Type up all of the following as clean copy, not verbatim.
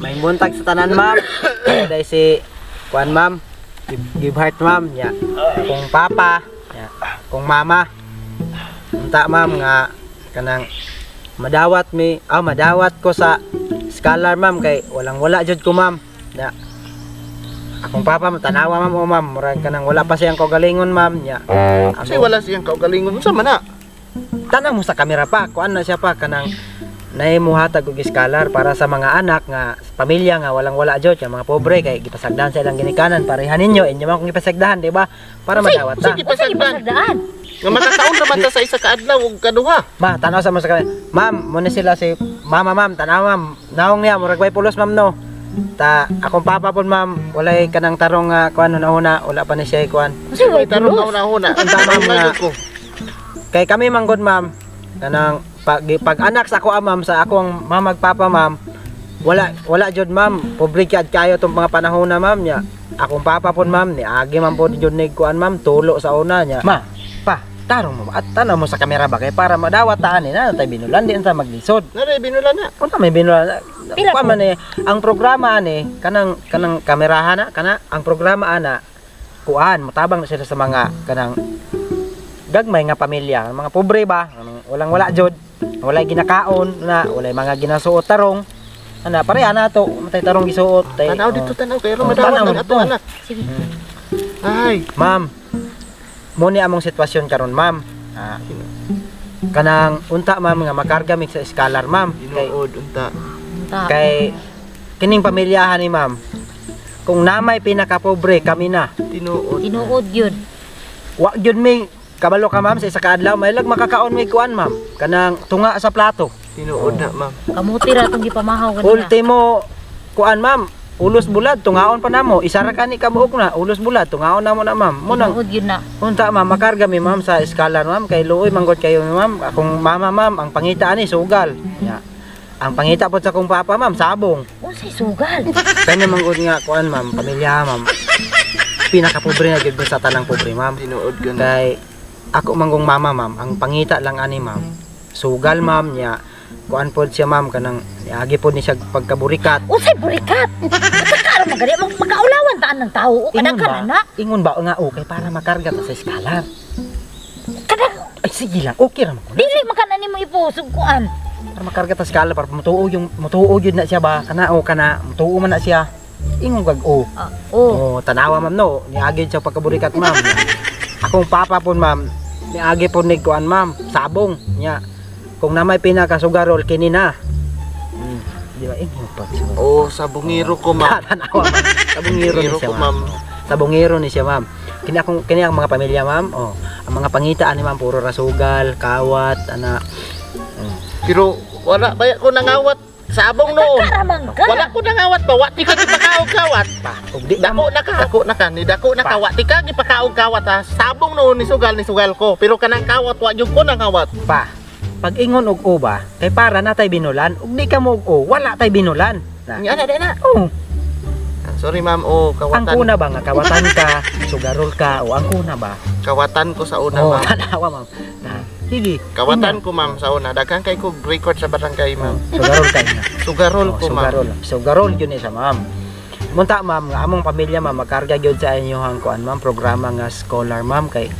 May buntag sa tanan ma'am. Dahil si kuan ma'am, give heart ma'am, ya. Kung papa, ya. Kung mama. Unta ma'am nga kanang madawat ko sa scholar ma'am kay wala jud ko ma'am. Ya. Akong papa tanawa ma'am o ma'am, murag kanang wala pa siyang kaugalingon ma'am, ya. Kasi wala siyang kaugalingon sa mana. Tanang mo sa kamera pa, kuan na siya pa kanang naimuhatag og scholar para sa mga anak nga pamilya nga wala jud nga mga pobre kay gipasagdan sa ilang ginikanan parehan ninyo inyo man kung gipasagdahan di ba para madawat ta. Sige pasagdahan. Nga makakaon naman ta sa isa ka adlaw ug kaduha. Ma, tanaw sa mo sa kamera. Ma'am, mo ni sila si mama ma'am, tanaw ma'am. Naong niya murag way pulos ma'am no. Ta akong papa pon ma'am, walay kanang tarong nga kuan una wala pa ni siya kuan. Kasi way tarong una. Ang tama nga ko. Kay kami manggod ma'am, kanang pag anak sa ako ma'am, sa akong mamag papa ma'am, wala jud ma'am, pobre kayo tong mga panahon na ma'am nya. Akong papa pon ma'am, ni agi man po jud nig kuan ma'am, tulo sa una nya. Ma, pa, tarong mo at tanaw mo sa kamera ba kay para madawat ta ani na tay binulan di ta maglisod. Nare binulan na. Unta may binulan. Kuan man ni ang programa ani kanang kamerahan na kana ang programa ana kuan motabang na sila sa mga kanang gagmay nga pamilya, mga pobre ba, wala jud, walay ginakaon na, walay mga ginasuot tarong. Ana pareha na to, matay tarong gisuot. Tanaw dito tanaw kay madawat ang ato anak. Sige. Ay, ma'am. Mo ni among sitwasyon karon, ma'am. Kanang unta ma'am nga makarga mig sa scholar, ma'am. Kay unta. Kay kining pamilyahan ni ma'am. Kung namay pinakapobre kami na. Tinuod yun. Wa gyud mi kabalo ka ma'am sa isa ka adlaw may lag makakaon may kuan ma'am kanang tunga sa plato. Tinuod na ma'am. Kamuti ra tong gipamahaw kanina. Ultimo kuan ma'am, ulos bulad tungaon pa namo. Isa ra kani kabuok na ulos bulad tungaon namo na ma'am. Mo nang tinuod yun na. Unta ma'am makarga mi ma'am sa scholar ma'am kay luoy manggod kayo ma'am. Akong mama ma'am ang pangita ani sugal. Ya. Ang pangita pod sa akong papa ma'am sabong. Unsay sugal? Kanya manggod nga kuan ma'am pamilya ma'am. Pinakapobre na gyud sa tanang pobre ma'am. Tinuod gyud. Kay ako manggong mama ma'am, ang pangita lang ani ma'am. Sugal ma'am niya. Kuan pod siya ma'am kanang agi pod ni siya pagkaburikat. Unsay burikat? Magkakaroon magari magkaulawan taan ng tao o kadang na. Ingon ba nga okay para makarga ta sa scholar. Kadang ay sige lang, okay ra man. Dili man nimo ipusog kuan. Para makarga ta sa scholar para mutuo yun na siya ba kana mutuo man na siya. Ingon gag oh, tanawa ma'am no, niagi siya pagkaburikat ma'am. Akong papa pon ma'am, niagi pon nig kuan ma'am, sabong nya. Kung namay pinakasugarol kini na. Di ba ingon pa siya. Oh, sabungiro ko ma'am. Tanawa ma'am. Sabungiro ni siya ma'am. Sabungiro ni siya ma'am. Kini ang mga pamilya ma'am. Oh, ang mga pangita ani ma'am puro rasugal, kawat, ana. Pero wala ba ko nangawat sabong noon. Wala ko nangawat ba wati ka gipakaog kawat. Dako na ka wati ka gipakaog kawat ha. Sabong noon ni sugal ko. Pero kanang kawat wa jud ko nangawat. Pa. Pag ingon og o ba, kay para na tay binulan, ug di ka mo og o, wala tay binulan. Nya na. Oh. Sorry ma'am, kawatan. Ang kuna ba nga kawatan ka, sugarol ka o ang kuna ba? Kawatan ko sa una ma'am. Tanawa ma'am. Sige. Kawatan ko ma'am sa una. Daghang kay ko record sa barangay ma'am. Sugarol ka na. Sugarol ko ma'am. Sugarol yun isa ma'am. Munta ma'am, nga among pamilya ma'am makarga gyud sa inyohang kuan ma'am programa nga scholar ma'am kay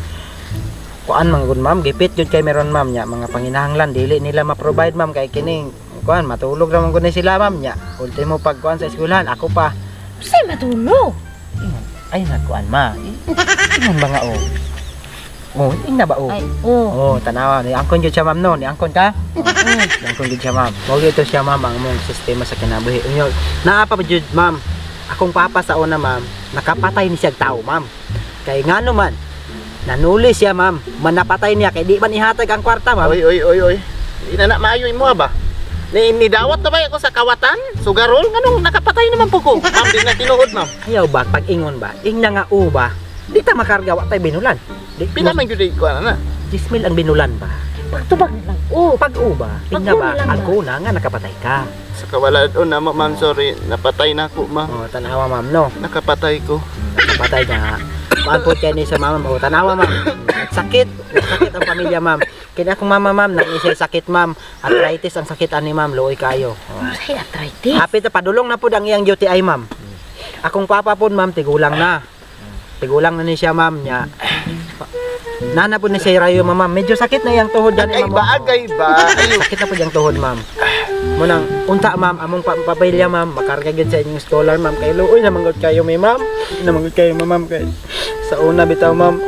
kuan man gud ma'am gipit jud kay meron ma'am nya mga panginahanglan dili nila ma-provide ma'am kay kining kuan matulog ra man gud sila ma'am nya. Ultimo pag kuan sa eskwelahan ako pa. Say matulog. Ay nagkuan ma. Ingon ba nga o? Oh, ing na ba o? Ay, tanawa ni angkon jud siya ma'am no, ni angkon ka? Angkon jud siya ma'am. Mo ito siya ma'am ang mong sistema sa kinabuhi. Unyo, naa pa jud ma'am. Akong papa sa una ma'am, nakapatay ni siya tao ma'am. Kay ngano man nanuli siya ma'am, manapatay niya kay di man ihatag ang kwarta ma'am. Oy. Ina na maayo mo ba? Ni dawat na ba ako sa kawatan? Sugarol nganong nakapatay naman po ko. Ma'am di na tinuod ma'am. Ayaw ba pag ingon ba? Ing na nga o ba? Di ta makarga wa tay binulan. Di pila man gyud ko ana. 10,000 ang binulan ba? Pagtubag lang. Pag o ba? Ing na ba ang kuna nga nakapatay ka. Sa kawalad na ma'am sorry, napatay na ako ma'am. Oh, tanawa ma'am no. Nakapatay ko. Nakapatay na. Maanpod kayo ni sa mama mo. Tanawa ma'am. Sakit ang pamilya ma'am. Kini akong mama ma'am, nang isay sakit ma'am. Arthritis ang sakit ani ma'am, luoy kayo. Ay, arthritis. Hapit na padulong na po ang iyang UTI ma'am. Akong papa po ma'am, tigulang na. Tigulang na ni siya ma'am niya. Nana po ni siya rayo ma'am. Medyo sakit na iyang tuhod yan ma'am. Agay ba? Sakit na po iyang tuhod ma'am. Munang unta ma'am, among papilya ma'am, makarga gyud sa inyong scholar ma'am. Kay luoy na manggod kayo may ma'am. Namanggod kayo ma'am kay sa una bitaw ma'am,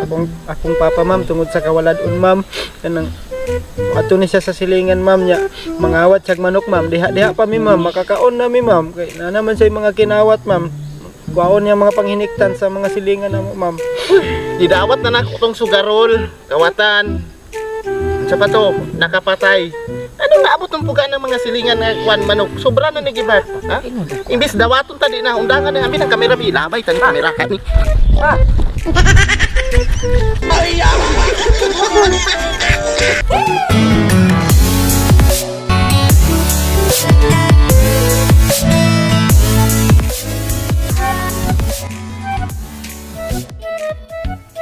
akong papa ma'am tungod sa kawaladon ma'am. Kanang ato ni siya sa silingan ma'am niya. Mangawat siyag manok ma'am. Diha pa mi ma'am, makakaon na mi ma'am. Kay na naman siya mga kinawat ma'am. Kuwaon niya mga panghiniktan sa mga silingan na mo ma'am. Didawat na nako tong sugarol, kawatan. Sa pa to, nakapatay. Anong naabot ng puga ng mga silingan nga kwan manok? Sobra na ni Gibart. Ha? Imbis dawaton tadi na undangan na amin ang kamera bilabay tani kamera ka ni. Ah.